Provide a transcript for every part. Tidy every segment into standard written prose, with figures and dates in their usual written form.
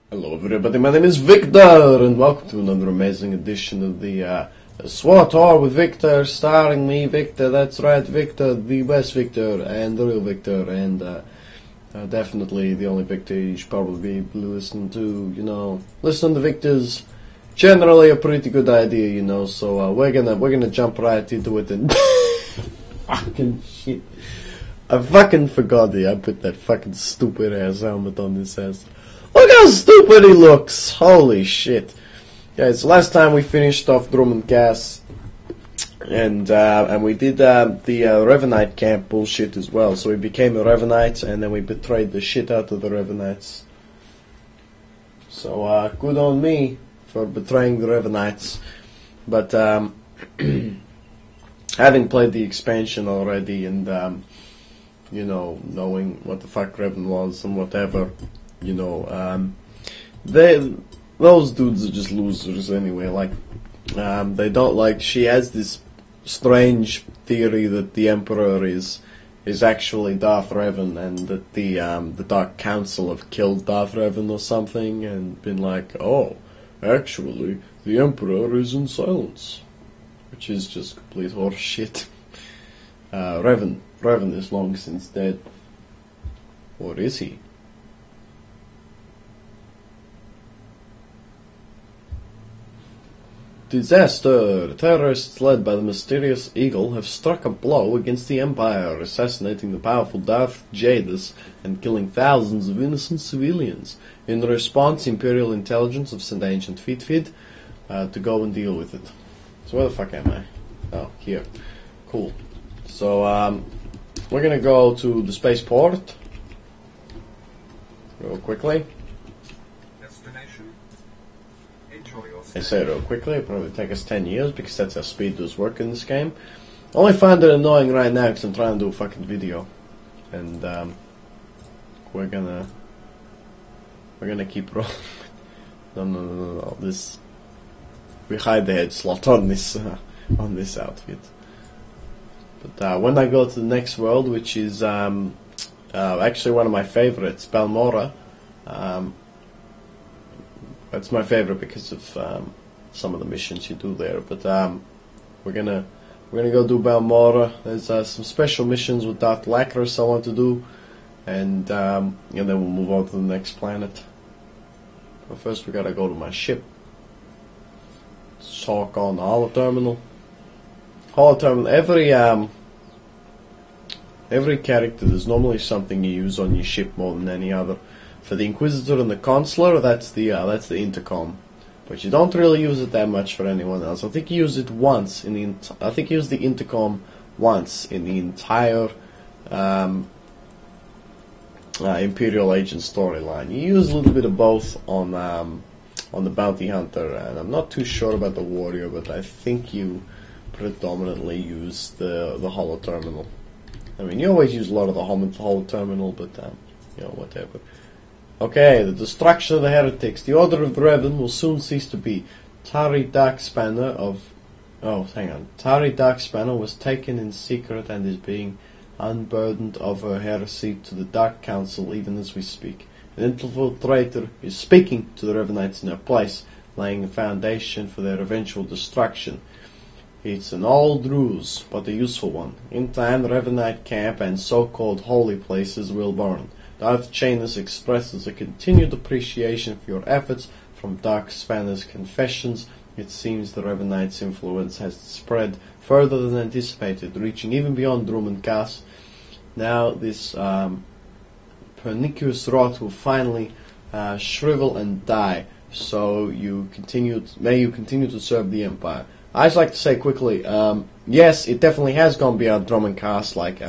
Hello everybody, my name is Viktor, and welcome to another amazing edition of the SWOTOR with Viktor, starring me, Viktor, that's right, Viktor, the best Viktor, and the real Viktor, and definitely the only Viktor you should probably be listening to, you know. Listen to Viktor's generally a pretty good idea, you know, so we're gonna jump right into it and fucking shit. I fucking forgot I put that fucking stupid ass helmet on this ass. Look how stupid he looks! Holy shit! Yeah, it's last time we finished off Drummond Gas, and we did the Revanite camp bullshit as well. So we became a Revanite, and then we betrayed the shit out of the Revanites. So good on me for betraying the Revanites. But having played the expansion already, and you know, knowing what the fuck Revan was and whatever. You know, those dudes are just losers anyway. Like, they don't like. She has this strange theory that the Emperor is actually Darth Revan, and that the Dark Council have killed Darth Revan or something, and been like, oh, actually, the Emperor is in silence, which is just complete horse shit. Revan is long since dead. Or is he? Disaster! Terrorists led by the mysterious Eagle have struck a blow against the Empire, assassinating the powerful Darth Jadis and killing thousands of innocent civilians. In response, Imperial intelligence have sent Ancient Fitfid to go and deal with it. So where the fuck am I? Oh, here. Cool. So, we're gonna go to the spaceport. Real quickly. I say it real quickly, it'll probably take us 10 years because that's how speed does work in this game. I only find it annoying right now because I'm trying to do a fucking video. And we're gonna keep rolling. No. This, we hide the head slot on this outfit. But when I go to the next world, which is actually one of my favorites, Balmorra. That's my favorite because of some of the missions you do there. But we're gonna go do Balmorra. There's some special missions with Darth Lacros I want to do, and then we'll move on to the next planet. But first we gotta go to my ship. Talk on the holoterminal. Every character, there's normally something you use on your ship more than any other. For the Inquisitor and the Consular, that's the intercom, but you don't really use it that much for anyone else. I think you use it once in the. I think you use the intercom once in the entire Imperial Agent storyline. You use a little bit of both on the Bounty Hunter, and I'm not too sure about the Warrior, but I think you predominantly use the holoterminal. I mean, you always use a lot of the holoterminal, but you know, whatever. Okay, the destruction of the heretics. The Order of the Revan will soon cease to be. Tari Darkspanner was taken in secret and is being unburdened of her heresy to the Dark Council even as we speak. An infiltrator is speaking to the Revanites in her place, laying the foundation for their eventual destruction. It's an old ruse, but a useful one. In time, the Revanite camp and so-called holy places will burn. Darth Janus expresses a continued appreciation for your efforts. From Darkspanner's confessions, it seems the Revanite's influence has spread further than anticipated, reaching even beyond Drummond Gas. Now this pernicious rot will finally shrivel and die, so may you continue to serve the Empire. I'd like to say quickly, yes, it definitely has gone beyond Drummond Gas, like,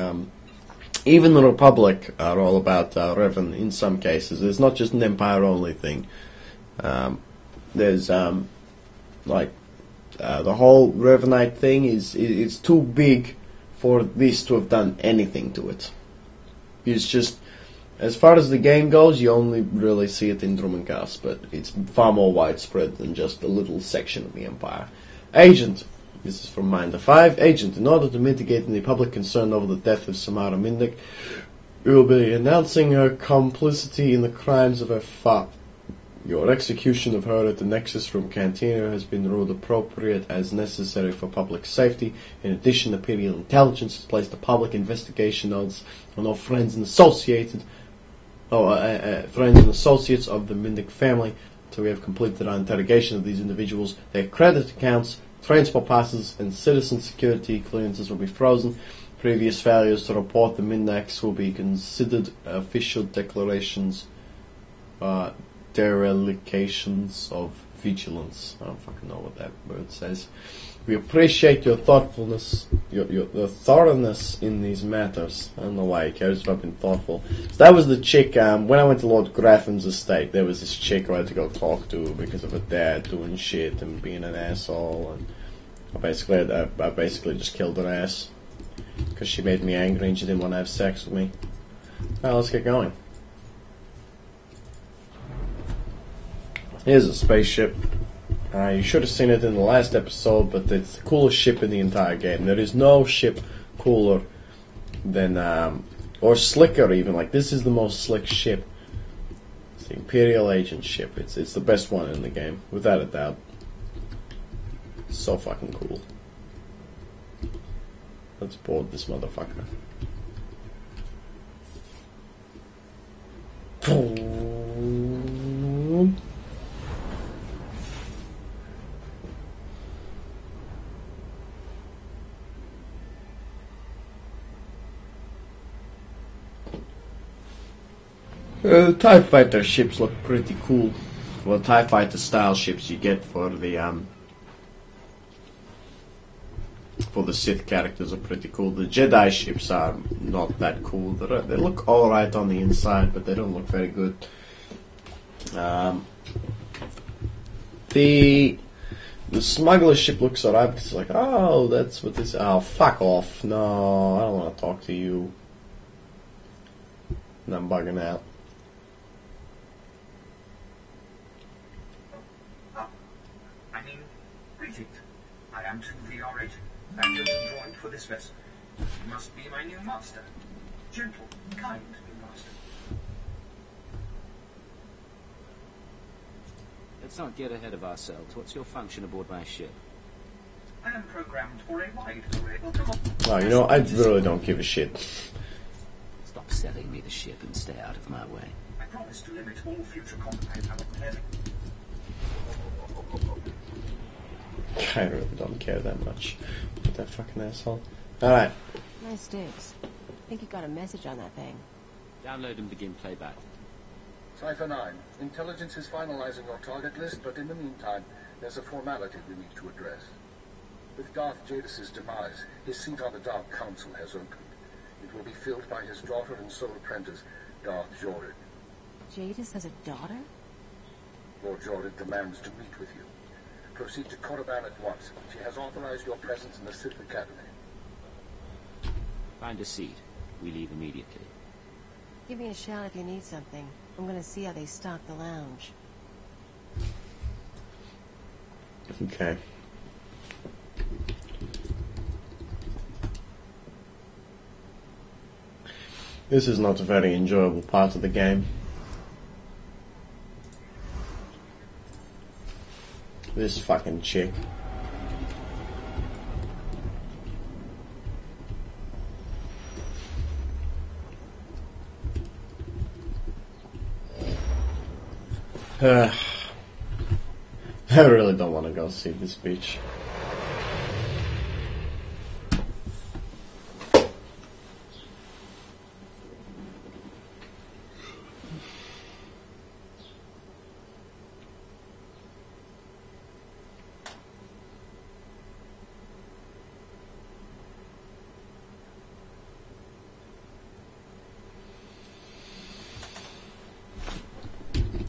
even the Republic are all about Revan in some cases. It's not just an Empire-only thing. There's like the whole Revanite thing it's too big for this to have done anything to it. It's just, as far as the game goes, you only really see it in Drummond Gas, but it's far more widespread than just a little section of the Empire. Agent. This is from Minder 5. Agent, in order to mitigate any public concern over the death of Samara Mindic, we will be announcing her complicity in the crimes of her father. Your execution of her at the Nexus Room Cantina has been ruled appropriate as necessary for public safety. In addition, Imperial Intelligence has placed a public investigation on all friends and associates of the Mindic family. So we have completed our interrogation of these individuals. Their credit accounts, transport passes, and citizen security clearances will be frozen. Previous failures to report the Mindacs will be considered official declarations, derelications of vigilance. I don't fucking know what that word says. We appreciate your thoughtfulness, your thoroughness in these matters. I don't know why he cares if I've been thoughtful. So that was the chick, when I went to Lord Graffin's estate, there was this chick who I had to go talk to because of her dad doing shit and being an asshole. And I basically just killed her ass because she made me angry and she didn't want to have sex with me. Now let's get going. Here's a spaceship. You should have seen it in the last episode, but it's the coolest ship in the entire game. There is no ship cooler than, or slicker even. Like, this is the most slick ship. It's the Imperial Agent ship. It's the best one in the game, without a doubt. It's so fucking cool. Let's board this motherfucker. TIE Fighter ships look pretty cool. Well, TIE Fighter style ships you get for the Sith characters are pretty cool. The Jedi ships are not that cool. They look alright on the inside, but they don't look very good. The smuggler ship looks alright because it's like, oh, that's what this. Oh, fuck off! No, I don't want to talk to you. And I'm bugging out. I am SWTOR agent, and you're employed for this vessel. You must be my new master. Gentle, kind new master. Let's not get ahead of ourselves. What's your function aboard my ship? I am programmed for a wide array. Wow, you know, I really don't give a shit. Stop selling me the ship and stay out of my way. I promise to limit all future combat. I really don't care that much. That fucking asshole. Alright. Nice digs. I think you got a message on that thing. Download and begin playback. Cypher 9, intelligence is finalizing your target list, but in the meantime, there's a formality we need to address. With Darth Jadis' demise, his seat on the Dark Council has opened. It will be filled by his daughter and sole apprentice, Darth Jordan. Jadis has a daughter? Lord Jordan demands to meet with you. Proceed to Korriban at once. She has authorized your presence in the Sith Academy. Find a seat. We leave immediately. Give me a shout if you need something. I'm gonna see how they stock the lounge. Okay. This is not a very enjoyable part of the game. This fucking chick. I really don't want to go see this bitch.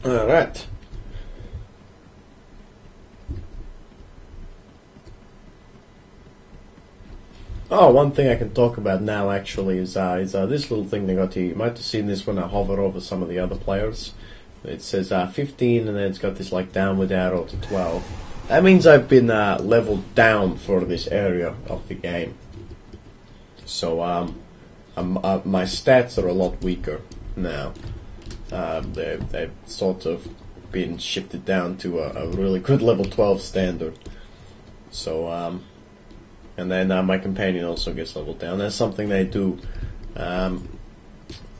Alright. Oh, one thing I can talk about now actually is this little thing they got here. You might have seen this when I hover over some of the other players. It says 15 and then it's got this like downward arrow to 12. That means I've been leveled down for this area of the game. So my stats are a lot weaker now. They've sort of been shifted down to a really good level 12 standard. So, and then my companion also gets leveled down. That's something they do. I'm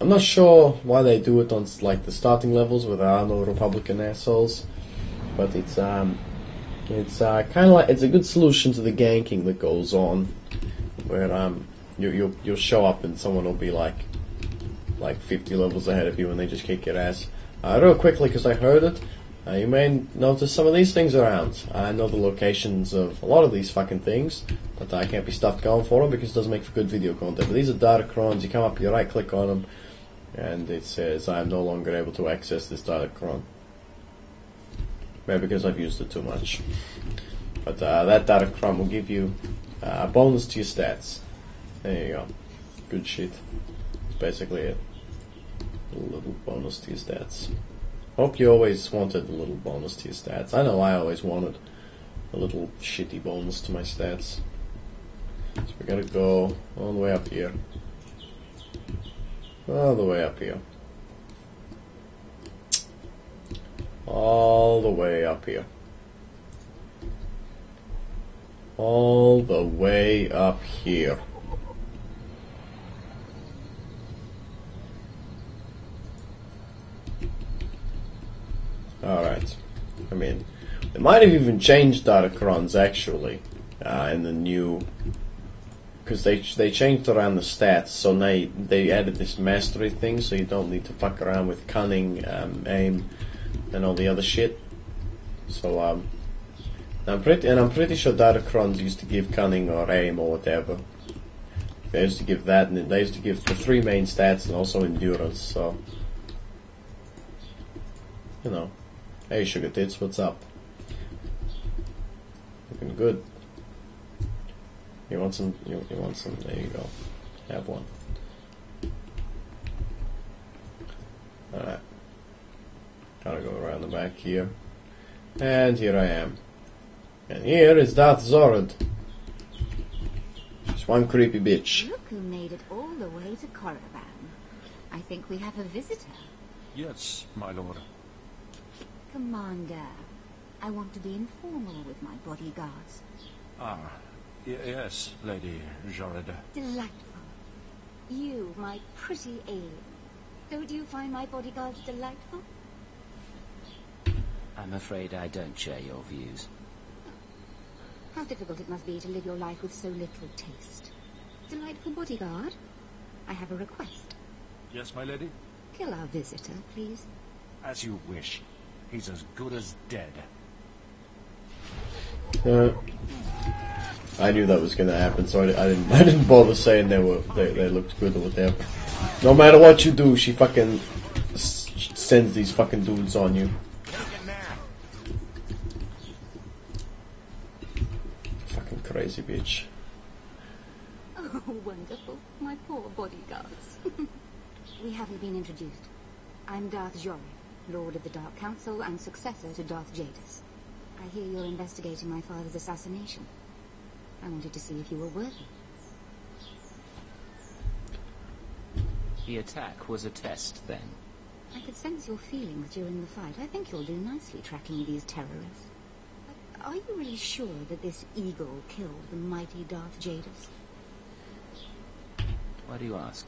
not sure why they do it on like the starting levels where there are no Republican assholes, but it's kind of like it's a good solution to the ganking that goes on, where you'll show up and someone will be like 50 levels ahead of you and they just kick your ass. Real quickly, because I heard it, you may notice some of these things around. I know the locations of a lot of these fucking things, but I can't be stuffed going for them because it doesn't make for good video content. But these are Datacrons. You come up, you right click on them, and it says I am no longer able to access this Datacron. Maybe because I've used it too much. But that Datacron will give you a bonus to your stats. There you go. Good shit. That's basically it. A little bonus to your stats. Hope you always wanted a little bonus to your stats. I know I always wanted a little shitty bonus to my stats. So we gotta go all the way up here. All the way up here. All the way up here. All the way up here. Alright. I mean, they might have even changed Datacrons actually in the new, because they changed around the stats, so now they added this mastery thing, so you don't need to fuck around with cunning, aim, and all the other shit. So I'm pretty sure Datacrons used to give cunning or aim or whatever. They used to give that, and they used to give the 3 main stats and also endurance. So you know. Hey, sugar tits, what's up? Looking good. You want some? You want some? There you go. Have one. Alright. Gotta go around the back here. And here I am. And here is Darth Zorod. She's one creepy bitch. Look who made it all the way to Korriban. I think we have a visitor. Yes, my lord. Commander, I want to be informal with my bodyguards. Ah, yes, Lady Jorida. Delightful. You, my pretty alien. Don't you find my bodyguards delightful? I'm afraid I don't share your views. How difficult it must be to live your life with so little taste. Delightful bodyguard, I have a request. Yes, my lady? Kill our visitor, please. As you wish. He's as good as dead. I knew that was going to happen, so I didn't bother saying they looked good or whatever. No matter what you do, she fucking sends these fucking dudes on you. Fucking crazy bitch. Oh, wonderful. My poor bodyguards. We haven't been introduced. I'm Darth Jorih, Lord of the Dark Council and successor to Darth Jadis. I hear you're investigating my father's assassination. I wanted to see if you were worthy. The attack was a test, then. I could sense your feelings during the fight. I think you'll do nicely tracking these terrorists. But are you really sure that this eagle killed the mighty Darth Jadis? Why do you ask?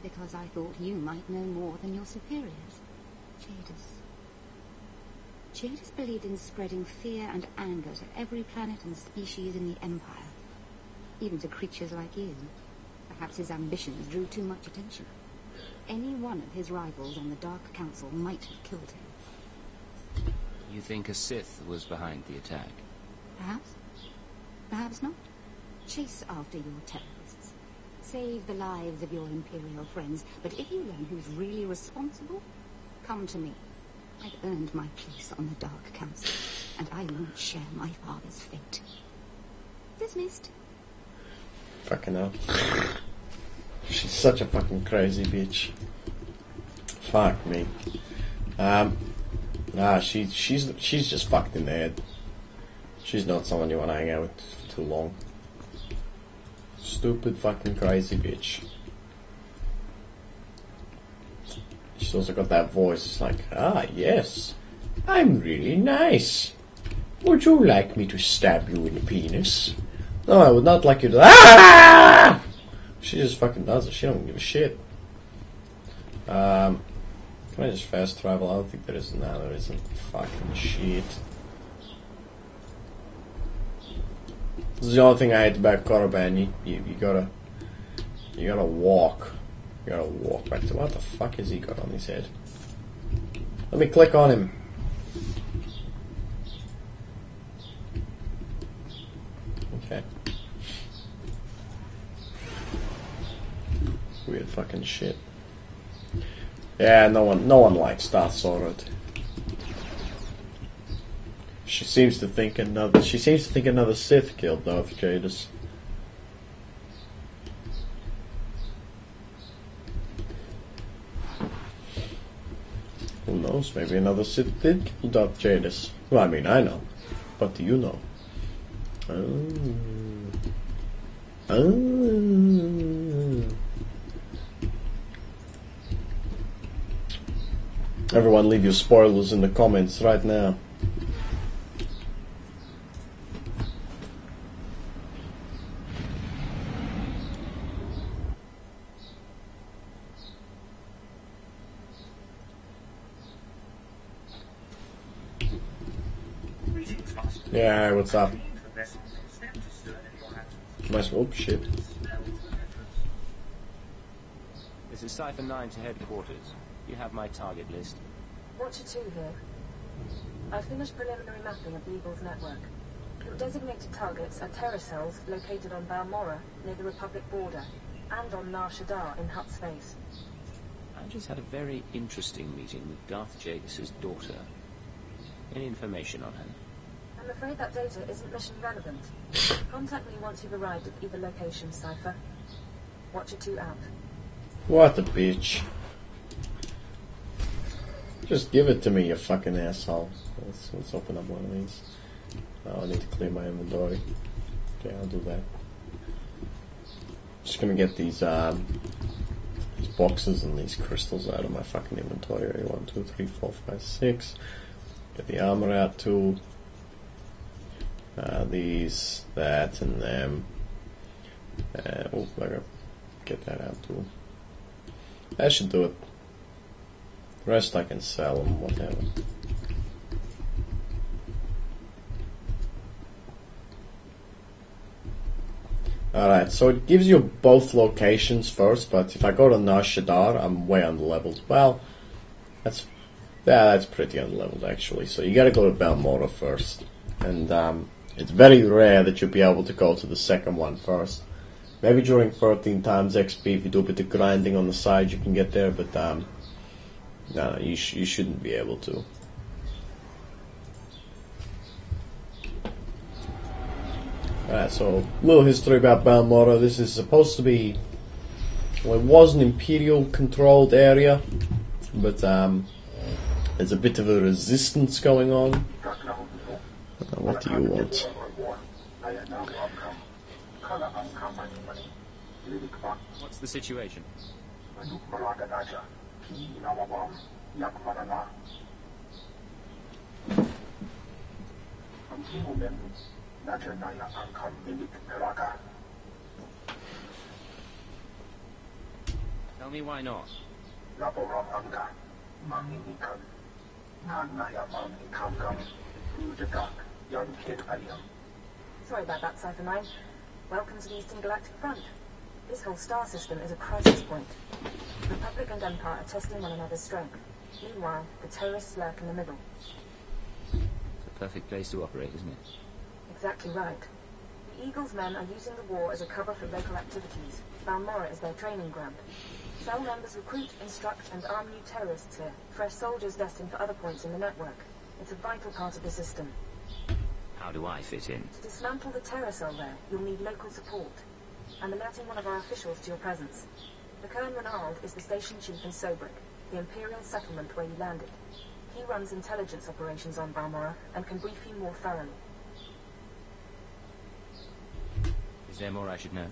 Because I thought you might know more than your superiors. Jadis believed in spreading fear and anger to every planet and species in the Empire. Even to creatures like you. Perhaps his ambitions drew too much attention. Any one of his rivals on the Dark Council might have killed him. You think a Sith was behind the attack? Perhaps. Perhaps not. Chase after your terrorists. Save the lives of your Imperial friends. But if you learn who's really responsible, come to me. I've earned my place on the Dark Council, and I won't share my father's fate. Dismissed. Fucking hell. She's such a fucking crazy bitch. Fuck me. She's just fucked in the head. She's not someone you want to hang out with for too long. Stupid fucking crazy bitch. She's also got that voice. It's like, ah, yes. I'm really nice. Would you like me to stab you in the penis? No, I would not like you to. Ah! She just fucking does it. She don't give a shit. Can I just fast travel? I don't think there is. No, there isn't. Fucking shit. This is the only thing I hate about Korriban. You gotta walk. You gotta walk back to. What the fuck has he got on his head? Let me click on him. Okay. Weird fucking shit. Yeah, no one likes Darth Sorod. She seems to think another Sith killed Darth Jadis. Who knows? Maybe another Sith did kill Darth Jadis. Well, I mean, I know, but do you know? Everyone leave your spoilers in the comments right now. Yeah, what's up? Nice. Oh shit. This is Cipher 9 to headquarters. You have my target list. Watcher 2 here. I've finished preliminary mapping of the Eagle's network. Your designated targets are terror cells located on Balmorra, near the Republic border, and on Nar Shaddaa in Hutt space. I just had a very interesting meeting with Darth Jadis' daughter. Any information on her? I'm afraid that data isn't mission relevant. Contact me once you've arrived at either location, Cipher. Watcher 2 out. What a bitch. Just give it to me, you fucking asshole. Let's open up one of these. Oh, I need to clear my inventory. Okay, I'll do that. Just gonna get these boxes and these crystals out of my fucking inventory. 1, 2, 3, 4, 5, 6. Get the armor out too. These, that, and them. Oh, I gotta get that out too. That should do it. The rest I can sell them, whatever. Alright, so it gives you both locations first, but if I go to Nar Shaddaa, I'm way underleveled. Well, that's pretty underleveled actually. So you gotta go to Balmorra first. And it's very rare that you'll be able to go to the second one first. Maybe during 13 times XP, if you do a bit of grinding on the side, you can get there, but no, you shouldn't be able to. Alright, so a little history about Balmorra. This is supposed to be, well, it was an Imperial controlled area, but there's a bit of a resistance going on. What do you want? What's the situation? Tell me why not. Sorry about that, Cipher 9. Welcome to the Eastern Galactic Front. This whole star system is a crisis point. Republic and Empire are testing one another's strength. Meanwhile, the terrorists lurk in the middle. It's a perfect place to operate, isn't it? Exactly right. The Eagle's men are using the war as a cover for local activities. Balmorra is their training ground. Cell members recruit, instruct, and arm new terrorists here. Fresh soldiers destined for other points in the network. It's a vital part of the system. How do I fit in? To dismantle the terror cell there, you'll need local support. I'm alerting one of our officials to your presence. Colonel Renald is the station chief in Sobrik, the Imperial settlement where you landed. He runs intelligence operations on Balmorra and can brief you more thoroughly. Is there more I should know?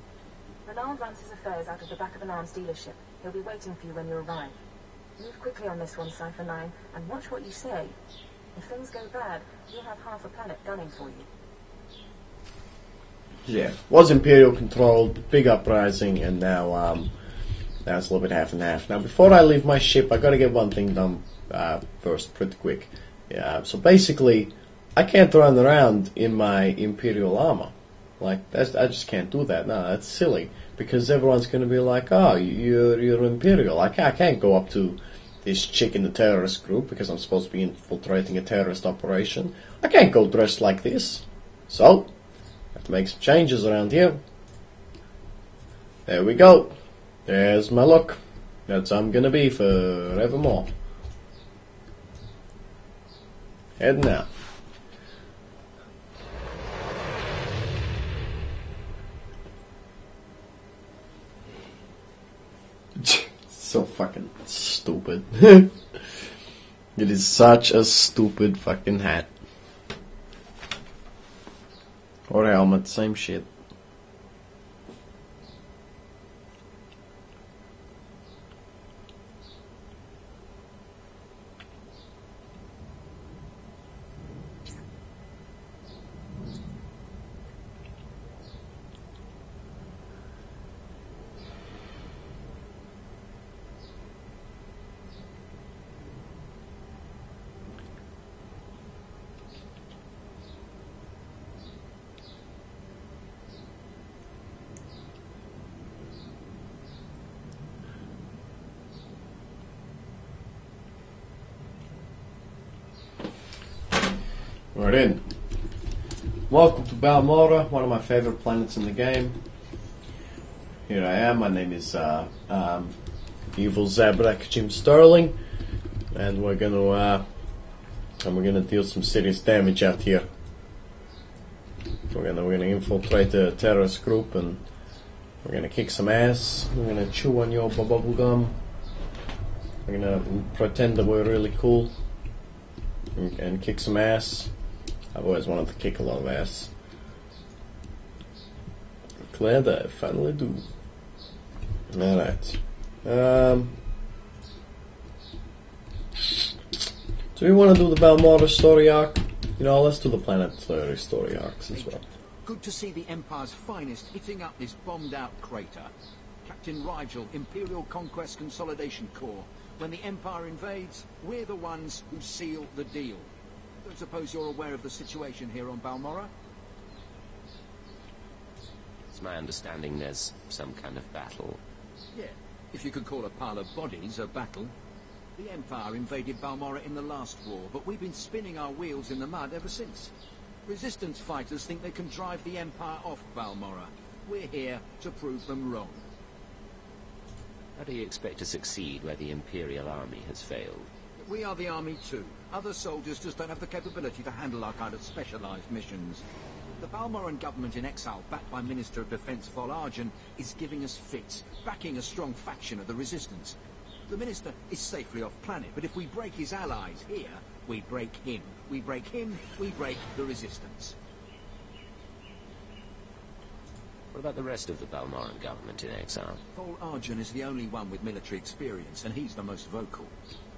Renald runs his affairs out of the back of an arms dealership. He'll be waiting for you when you arrive. Move quickly on this one, Cipher 9, and watch what you say. If things go bad, you'll have half a planet gunning for you. Yeah, was Imperial controlled, big uprising, and now now it's a little bit half and half. Now, before I leave my ship, I gotta get one thing done first, pretty quick. Yeah, so basically, I can't run around in my Imperial armor. Like, I just can't do that. No, that's silly. Because everyone's gonna be like, oh, you're Imperial. I can't go up to this chick in the terrorist group because I'm supposed to be infiltrating a terrorist operation. I can't go dressed like this. So, I have to make some changes around here. There we go. There's my look. That's how I'm gonna be forevermore. Heading out. So fucking stupid. It is such a stupid fucking hat. Or helmet, same shit. We're in. Welcome to Balmorra, one of my favorite planets in the game. Here I am. My name is Evil Zabrak Jim Sterling, and we're gonna deal some serious damage out here. We're gonna infiltrate the terrorist group, and we're gonna kick some ass. We're gonna chew on your bubble gum. We're gonna pretend that we're really cool and kick some ass. I've always wanted to kick a lot of ass. Glad I finally do. Alright. Do we want to do the Balmorra story arc? You know, let's do the planetary story arcs as well. Good to see the Empire's finest hitting up this bombed-out crater. Captain Rigel, Imperial Conquest Consolidation Corps. When the Empire invades, we're the ones who seal the deal. I suppose you're aware of the situation here on Balmorra? It's my understanding there's some kind of battle. Yeah, if you could call a pile of bodies a battle. The Empire invaded Balmorra in the last war, but we've been spinning our wheels in the mud ever since. Resistance fighters think they can drive the Empire off Balmorra. We're here to prove them wrong. How do you expect to succeed where the Imperial army has failed? We are the army too. Other soldiers just don't have the capability to handle our kind of specialized missions. The Balmorran government in exile, backed by Minister of Defense Vol'Argen, is giving us fits, backing a strong faction of the resistance. The minister is safely off planet, but if we break his allies here, we break him. We break him, we break the resistance. What about the rest of the Balmorran government in exile? Vol'Argen is the only one with military experience, and he's the most vocal.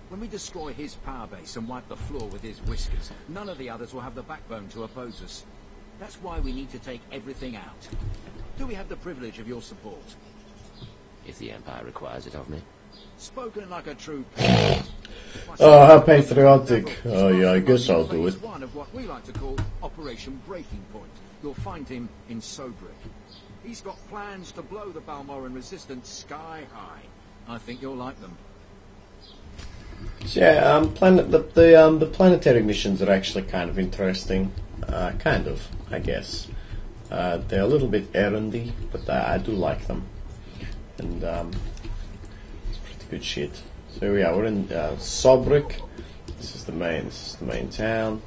When we destroy his power base and wipe the floor with his whiskers, none of the others will have the backbone to oppose us. That's why we need to take everything out. Do we have the privilege of your support? If the Empire requires it of me. Spoken like a true patriot. Oh, how patriotic. Oh yeah, I guess I'll do it. One of what we like to call Operation Breaking Point. You'll find him in Sobrik. He's got plans to blow the Balmorran resistance sky high. I think you'll like them. So yeah, the planetary missions are actually kind of interesting. Kind of, I guess. They're a little bit errandy, but I do like them. And it's pretty good shit. So here we are. We're in Sobrik. This is the main town.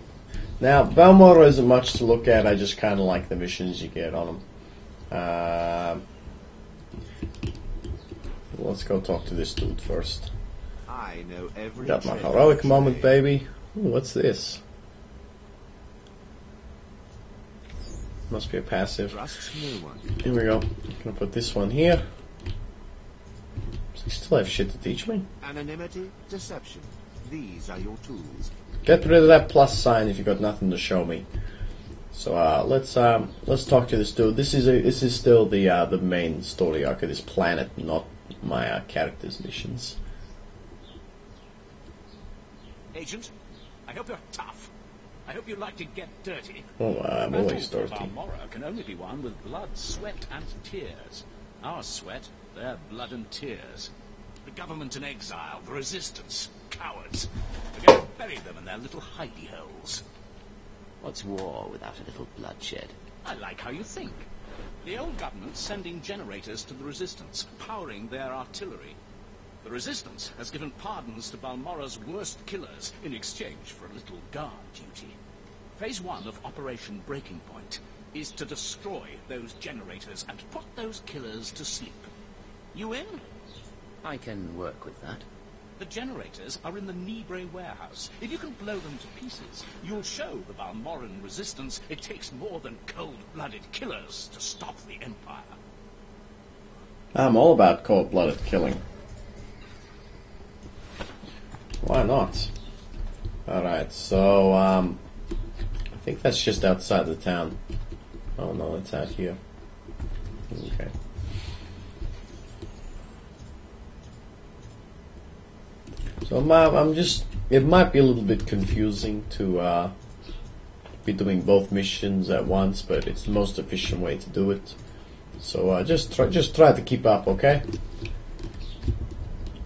Now, Balmorra isn't much to look at. I just kind of like the missions you get on them. Let's go talk to this dude first. I know every Got my heroic moment, baby. Ooh, what's this? Must be a passive. Here we go. Gonna put this one here. Does he still have shit to teach me? Anonymity, deception. These are your tools. Get rid of that plus sign if you got nothing to show me. So let's talk to this dude. This is still the main story arc of this planet, not my character's missions. Agent, I hope you're tough. I hope you like to get dirty. Oh, I'm always Battles thirsty. for Balmorra can only be won with blood, sweat, and tears. Our sweat, their blood and tears. The government in exile, the resistance, cowards. We're going to bury them in their little hidey holes. What's war without a little bloodshed? I like how you think. The old government's sending generators to the resistance, powering their artillery. The resistance has given pardons to Balmorra's worst killers in exchange for a little guard duty. Phase 1 of Operation Breaking Point is to destroy those generators and put those killers to sleep. You in? I can work with that. The generators are in the Nibre warehouse. If you can blow them to pieces, you'll show the Balmorran resistance it takes more than cold-blooded killers to stop the Empire. I'm all about cold-blooded killing. Why not? Alright, so, I think that's just outside the town. Oh no, it's out here. Okay. So it might be a little bit confusing to be doing both missions at once, but it's the most efficient way to do it. So just try to keep up, okay?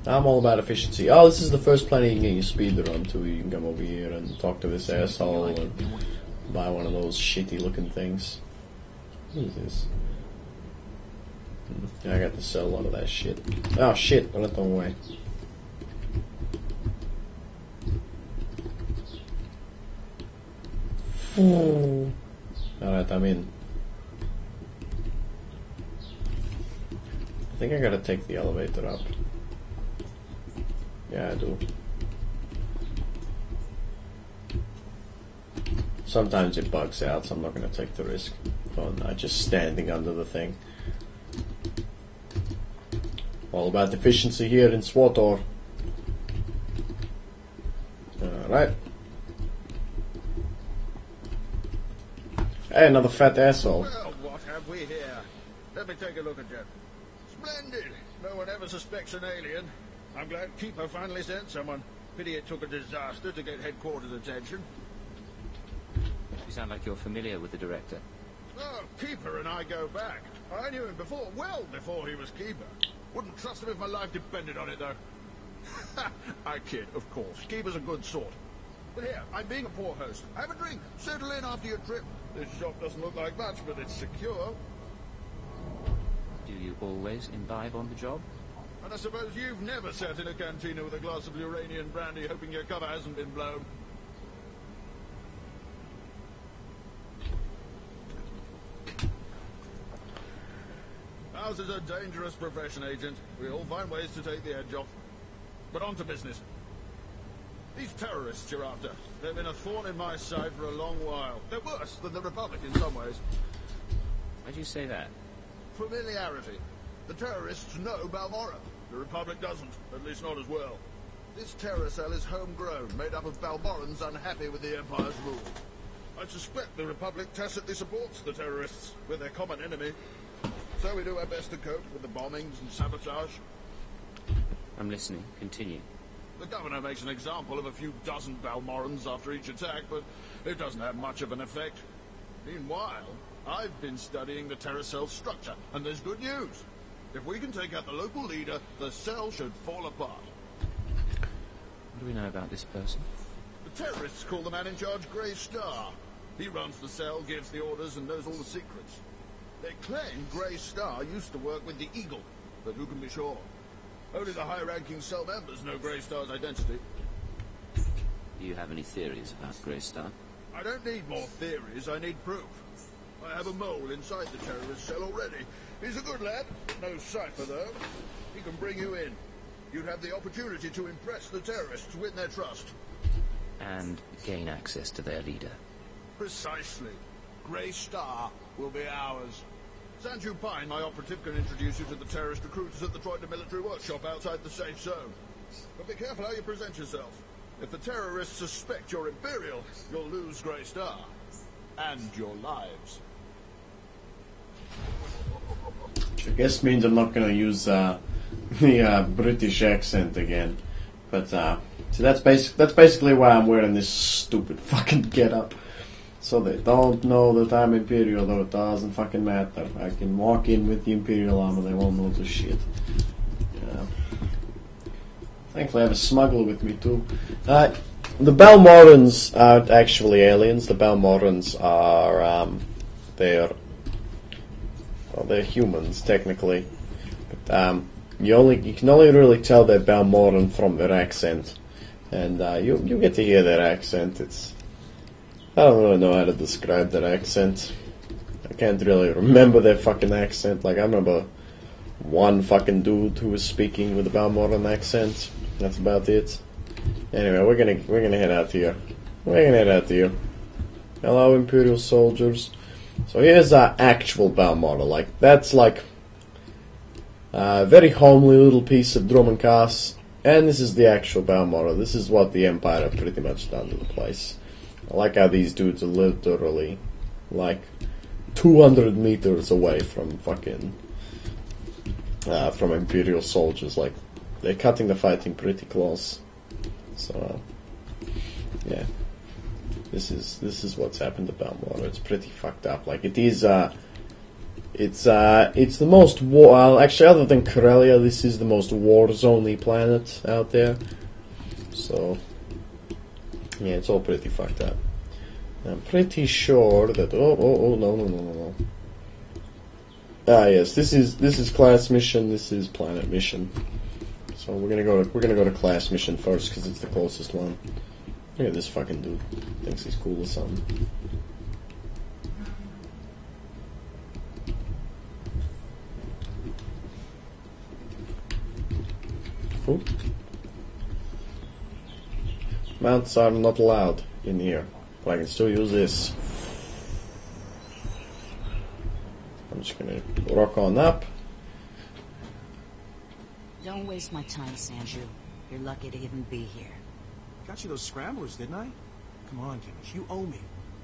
I'm all about efficiency. Oh, this is the first planet you can get your speed run to. You can come over here and talk to this asshole and buy one of those shitty looking things. What is this? I got to sell a lot of that shit. Oh shit, I went the wrong way. Alright, I'm in. I think I gotta take the elevator up. Yeah, I do. Sometimes it bugs out, so I'm not gonna take the risk on just standing under the thing. All about efficiency here in SWTOR. Alright. Hey, another fat asshole. Well, what have we here? Let me take a look at you. Splendid! No one ever suspects an alien. I'm glad Keeper finally sent someone. Pity it took a disaster to get headquarters attention. You sound like you're familiar with the director. Oh, Keeper and I go back. I knew him before, well before he was Keeper. Wouldn't trust him if my life depended on it, though. I kid, of course. Keeper's a good sort. But here, I'm being a poor host. Have a drink. Settle in after your trip. This shop doesn't look like much, but it's secure. Do you always imbibe on the job? And I suppose you've never sat in a cantina with a glass of Uranian brandy hoping your cover hasn't been blown. Ours is a dangerous profession, Agent. We all find ways to take the edge off. But on to business. These terrorists you're after, they've been a thorn in my side for a long while. They're worse than the Republic in some ways. Why'd you say that? Familiarity. The terrorists know Balmorra. The Republic doesn't, at least not as well. This terror cell is homegrown, made up of Balmorrans unhappy with the Empire's rule. I suspect the Republic tacitly supports the terrorists. We're their common enemy. So we do our best to cope with the bombings and sabotage. I'm listening. Continue. The governor makes an example of a few dozen Balmorrans after each attack, but it doesn't have much of an effect. Meanwhile, I've been studying the terror cell's structure, and there's good news. If we can take out the local leader, the cell should fall apart. What do we know about this person? The terrorists call the man in charge Grey Star. He runs the cell, gives the orders, and knows all the secrets. They claim Grey Star used to work with the Eagle, but who can be sure? Only the high-ranking cell members know Grey Star's identity. Do you have any theories about Grey Star? I don't need more theories, I need proof. I have a mole inside the terrorist cell already. He's a good lad, no cipher though. He can bring you in. You'd have the opportunity to impress the terrorists, win their trust. And gain access to their leader. Precisely. Grey Star will be ours. Sanju Pine, my operative, can introduce you to the terrorist recruiters at the Troika military workshop outside the safe zone. But be careful how you present yourself. If the terrorists suspect you're Imperial, you'll lose Grey Star. And your lives. Which I guess means I'm not gonna use the British accent again. But so that's basically why I'm wearing this stupid fucking getup. So they don't know that I'm Imperial, though it doesn't fucking matter. I can walk in with the Imperial armor, they won't notice shit. Yeah. Thankfully I have a smuggler with me too. The Balmorrans aren't actually aliens. The Balmorrans are they're humans technically. But you can only really tell they're Balmorran from their accent. And you get to hear their accent. I don't really know how to describe their accent. I can't really remember their fucking accent. Like, I remember one fucking dude who was speaking with a Balmorran accent. That's about it. Anyway, we're gonna head out here. Hello, Imperial soldiers. So here's our actual Balmorra. Like, that's like a very homely little piece of Drommenkaas. And this is the actual Balmorra. This is what the Empire have pretty much done to the place. I like how these dudes are literally like 200 meters away from fucking from Imperial soldiers. Like, they're cutting the fighting pretty close. So yeah, this is what's happened to Balmorra. It's pretty fucked up. Like, it is it's the most actually, other than Corellia, this is the most war-zoney planet out there. So yeah, it's all pretty fucked up. I'm pretty sure that no. Ah yes, this is class mission. This is planet mission. So we're gonna go to class mission first because it's the closest one. Look at this fucking dude. Thinks he's cool or something. Cool. Mounts are not allowed in here, but I can still use this. I'm just gonna rock on up. Don't waste my time, Sanju. You're lucky to even be here. Got you those scramblers, didn't I? Come on, Kamish, you owe me.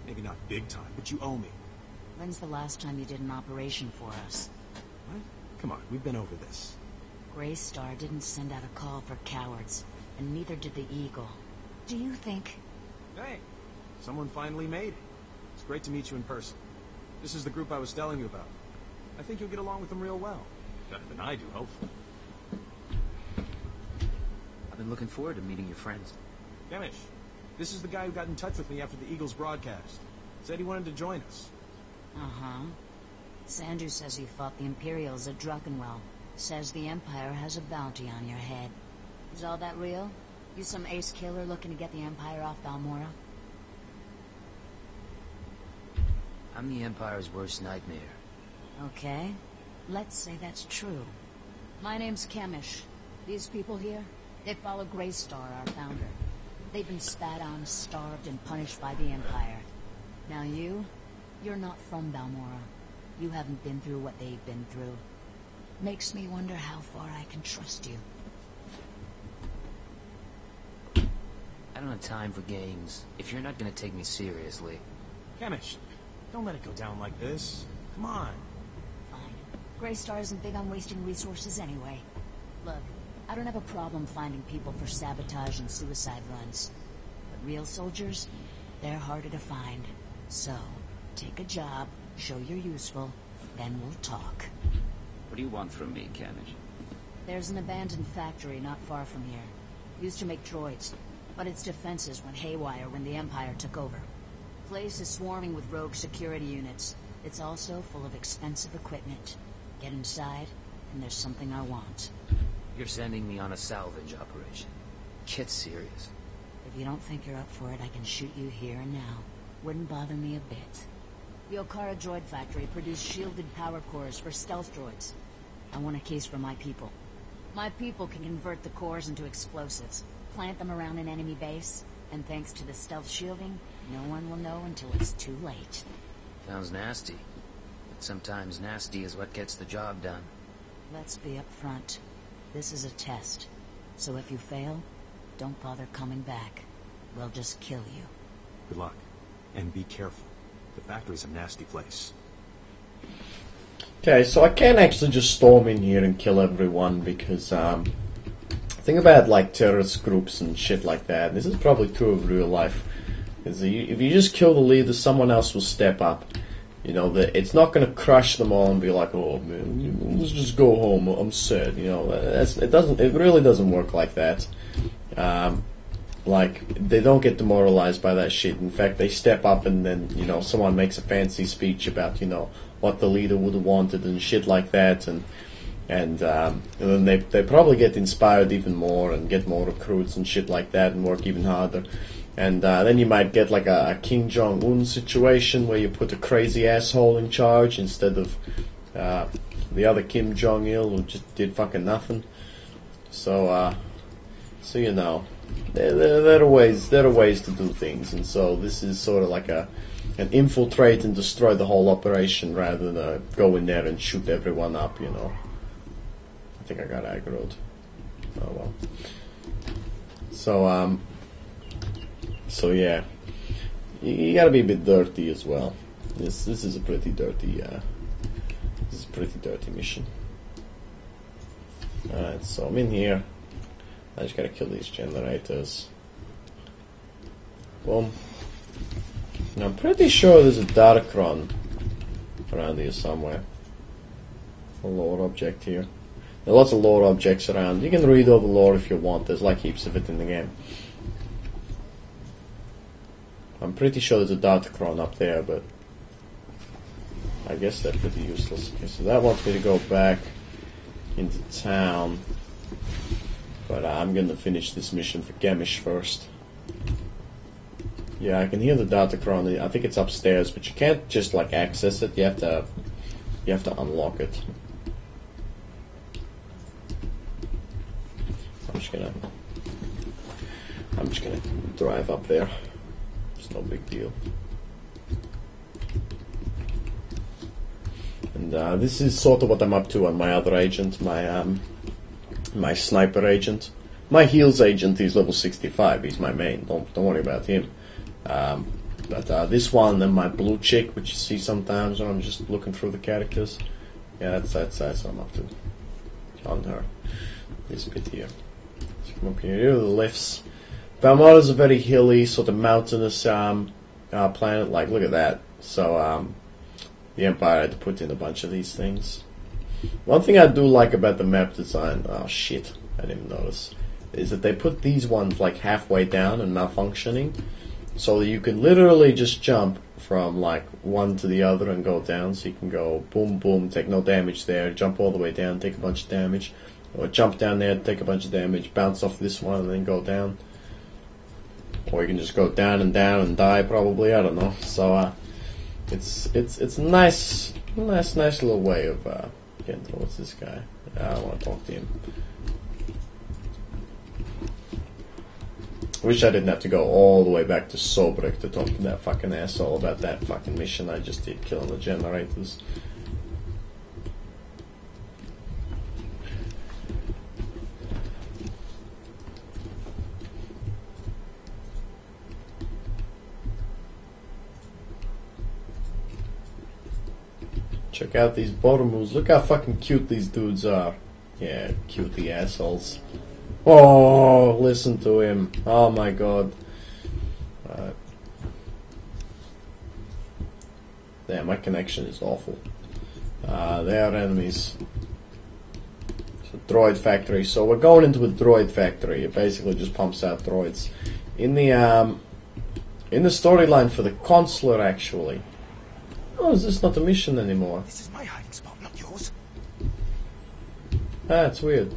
Maybe not big time, but you owe me. When's the last time you did an operation for us? What? Come on, we've been over this. Grey Star didn't send out a call for cowards, and neither did the Eagle. Do you think... Hey, someone finally made it. It's great to meet you in person. This is the group I was telling you about. I think you'll get along with them real well. Better than I do, hopefully. I've been looking forward to meeting your friends. Kamish, this is the guy who got in touch with me after the Eagles broadcast. Said he wanted to join us. Uh-huh. Sanju says you fought the Imperials at Druckenwell. Says the Empire has a bounty on your head. Is all that real? You some ace killer looking to get the Empire off Balmorra? I'm the Empire's worst nightmare. Okay. Let's say that's true. My name's Kamish. These people here, they follow Grey Star, our founder. They've been spat on, starved, and punished by the Empire. Now you're not from Balmorra. You haven't been through what they've been through. Makes me wonder how far I can trust you. I don't have time for games. If you're not gonna take me seriously... Kamish, don't let it go down like this. Come on. Fine. Grey Star isn't big on wasting resources anyway. Look, I don't have a problem finding people for sabotage and suicide runs. But real soldiers, they're harder to find. So, take a job, show you're useful, then we'll talk. What do you want from me, Kamish? There's an abandoned factory not far from here. Used to make droids, but its defenses went haywire when the Empire took over. Place is swarming with rogue security units. It's also full of expensive equipment. Get inside, and there's something I want. You're sending me on a salvage operation. Get serious. If you don't think you're up for it, I can shoot you here and now. Wouldn't bother me a bit. The Okara droid factory produced shielded power cores for stealth droids. I want a case for my people. My people can convert the cores into explosives, plant them around an enemy base, and thanks to the stealth shielding, no one will know until it's too late. Sounds nasty. But sometimes nasty is what gets the job done. Let's be upfront. This is a test. So if you fail, don't bother coming back. we'll just kill you. Good luck. And be careful. The factory's a nasty place. Okay, so I can't actually just storm in here and kill everyone because, think about like terrorist groups and shit like that. This is probably true of real life. Because if you just kill the leader, someone else will step up. You know, it's not going to crush them all and be like, oh man, let's just go home. I'm sad. You know, it really doesn't work like that. Like, they don't get demoralized by that shit. In fact, they step up and then, you know, someone makes a fancy speech about, you know, what the leader would have wanted and shit like that, and then they probably get inspired even more and get more recruits and shit like that and work even harder. And then you might get like a Kim Jong-un situation where you put a crazy asshole in charge instead of the other Kim Jong-il who just did fucking nothing. So you know, there are ways to do things, and so this is sort of like an infiltrate and destroy the whole operation rather than go in there and shoot everyone up. You know, I think I got aggroed. Oh well. So yeah, you gotta be a bit dirty as well. This is a pretty dirty mission. Alright, so I'm in here. I just gotta kill these generators. Boom. And I'm pretty sure there's a Darkron around here somewhere. A lore object here. There are lots of lore objects around. You can read all the lore if you want. There's like heaps of it in the game. I'm pretty sure there's a Datacron up there, but I guess they're pretty useless. Okay, so that wants me to go back into town, but I'm gonna finish this mission for Gemish first. Yeah, I can hear the Datacron. I think it's upstairs, but you can't just like access it. You have to unlock it. I'm just gonna drive up there. It's no big deal. And this is sort of what I'm up to on my other agent, my sniper agent. My heals agent is level 65. He's my main. Don't worry about him. But this one and my blue chick, which you see sometimes when I'm just looking through the characters. Yeah, that's what I'm up to. On her. This bit here. So come up here. Here are the lifts. Balmorra is a very hilly, sort of mountainous planet. Like, look at that. So the Empire had to put in a bunch of these things. One thing I do like about the map design, oh shit, I didn't even notice, is that they put these ones like halfway down and malfunctioning, so that you can literally just jump from like one to the other and go down. So you can go boom boom, take no damage there, jump all the way down, take a bunch of damage, or jump down there, take a bunch of damage, bounce off this one and then go down. Or you can just go down and die probably, I don't know. So it's a nice little way of getting towards this guy. I want to talk to him. Wish I didn't have to go all the way back to Sobrik to talk to that fucking asshole about that fucking mission I just did, killing the generators. Check out these Bormus. Look how fucking cute these dudes are. Yeah, cutie assholes. Oh, listen to him. Oh my god. Damn, my connection is awful. They are enemies. It's a droid factory. So we're going into a droid factory. It basically just pumps out droids. In the storyline for the consular, actually. Oh, is this not a mission anymore? This is my hiding spot, not yours. Ah, it's weird.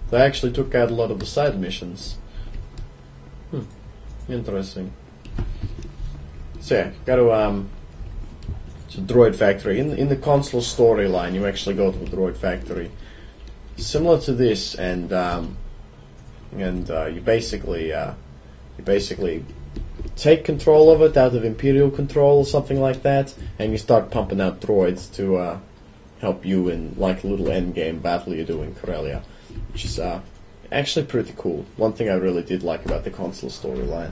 They actually took out a lot of the side missions. Interesting. So yeah, got to it's a droid factory. In the consular storyline, you actually go to a droid factory, similar to this, and you basically take control of it out of Imperial control or something like that, and you start pumping out droids to help you in like a little endgame battle you do in Corellia, which is actually pretty cool. One thing I really did like about the console storyline.